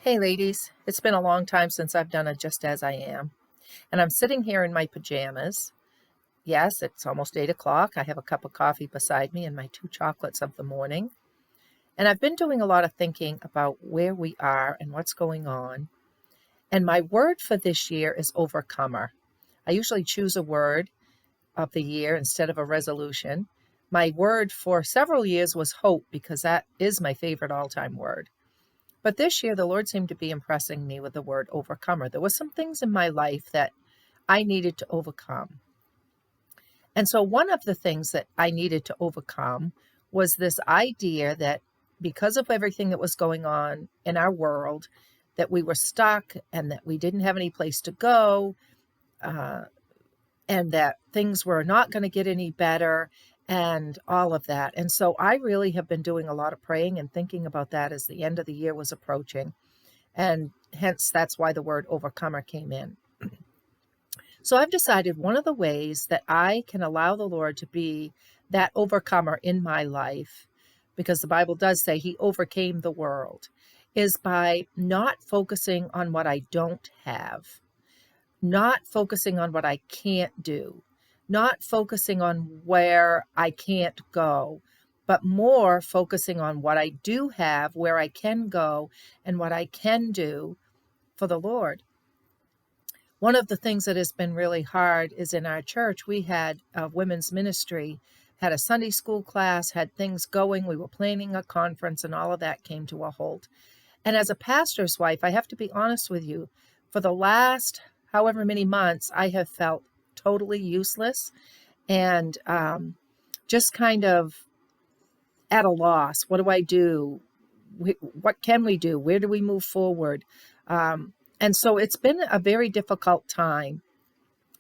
Hey ladies, it's been a long time since I've done a Just As I Am, and I'm sitting here in my pajamas. Yes, it's almost 8 o'clock. I have a cup of coffee beside me and my 2 chocolates of the morning. And I've been doing a lot of thinking about where we are and what's going on. And my word for this year is overcomer. I usually choose a word of the year instead of a resolution. My word for several years was hope because that is my favorite all-time word. But this year, the Lord seemed to be impressing me with the word overcomer. There were some things in my life that I needed to overcome. And so one of the things that I needed to overcome was this idea that because of everything that was going on in our world, that we were stuck and that we didn't have any place to go, and that things were not going to get any better and all of that. And so I really have been doing a lot of praying and thinking about that as the end of the year was approaching. And hence, that's why the word overcomer came in. So I've decided one of the ways that I can allow the Lord to be that overcomer in my life, because the Bible does say he overcame the world, is by not focusing on what I don't have, not focusing on what I can't do, not focusing on where I can't go, but more focusing on what I do have, where I can go, and what I can do for the Lord. One of the things that has been really hard is in our church, we had a women's ministry, had a Sunday school class, had things going. We were planning a conference, and all of that came to a halt. And as a pastor's wife, I have to be honest with you, for the last however many months, I have felt totally useless and just kind of at a loss. What do I do? What can we do? Where do we move forward? And so it's been a very difficult time,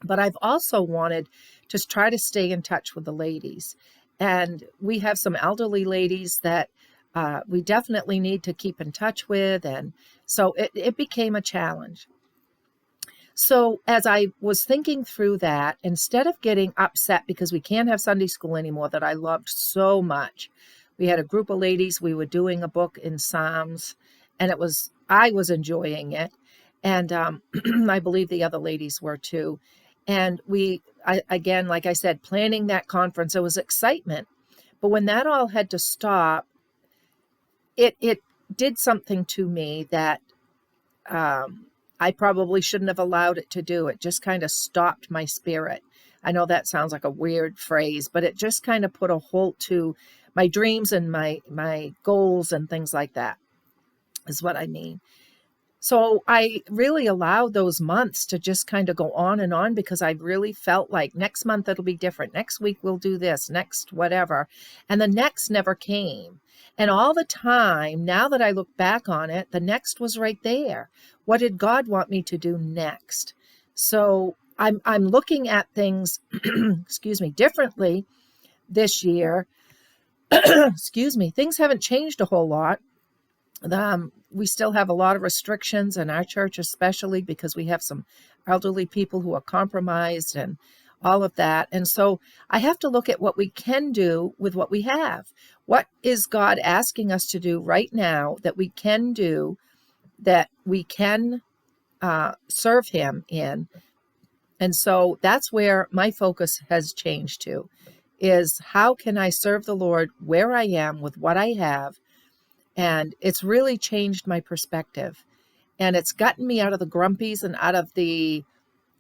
but I've also wanted to try to stay in touch with the ladies. And we have some elderly ladies that we definitely need to keep in touch with. And so it became a challenge. So as I was thinking through that, instead of getting upset because we can't have Sunday school anymore that I loved so much, we had a group of ladies, we were doing a book in Psalms, and I was enjoying it. And I believe the other ladies were too. And again, like I said, planning that conference, it was excitement. But when that all had to stop, it did something to me that I probably shouldn't have allowed it to do. It just kind of stopped my spirit. I know that sounds like a weird phrase, but it just kind of put a halt to my dreams and my goals and things like that is what I mean. So I really allowed those months to just kind of go on because I really felt like next month it'll be different. Next week we'll do this, next whatever. And the next never came. And all the time, now that I look back on it, the next was right there. What did God want me to do next? So I'm looking at things, excuse me, differently this year. Excuse me, things haven't changed a whole lot. We still have a lot of restrictions in our church, especially because we have some elderly people who are compromised and all of that. And so I have to look at what we can do with what we have. What is God asking us to do right now that we can do, that we can serve him in? And so that's where my focus has changed to, is how can I serve the Lord where I am with what I have? And it's really changed my perspective. And it's gotten me out of the grumpies and out of the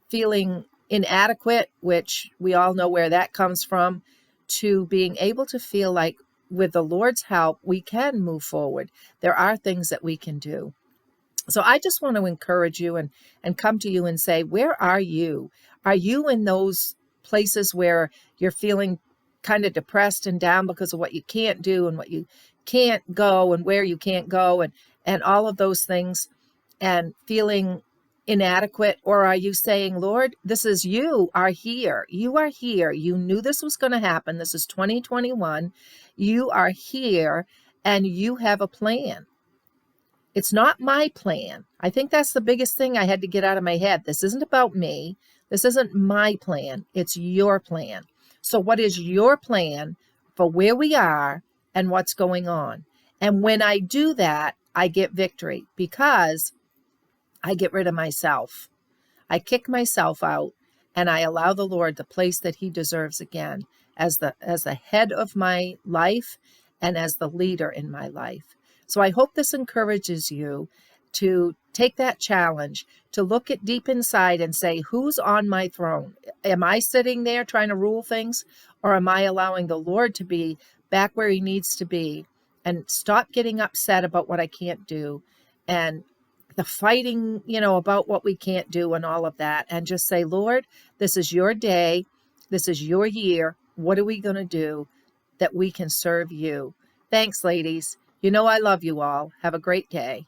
feeling inadequate, which we all know where that comes from, to being able to feel like with the Lord's help, we can move forward. There are things that we can do. So I just want to encourage you and come to you and say, where are you? Are you in those places where you're feeling kind of depressed and down because of what you can't do and what you can't go and where you can't go and all of those things and feeling inadequate? Or are you saying, Lord, you are here. You are here. You knew this was going to happen. This is 2021. You are here and you have a plan. It's not my plan. I think that's the biggest thing I had to get out of my head. This isn't about me. This isn't my plan. It's your plan. So what is your plan for where we are and what's going on? And when I do that, I get victory because I get rid of myself. I kick myself out and I allow the Lord the place that he deserves again as the head of my life and as the leader in my life. So I hope this encourages you to take that challenge, to look at deep inside and say, who's on my throne? Am I sitting there trying to rule things, or am I allowing the Lord to be back where he needs to be, and stop getting upset about what I can't do and the fighting, about what we can't do and all of that, and just say, Lord, this is your day. This is your year. What are we going to do that we can serve you? Thanks, ladies. I love you all. Have a great day.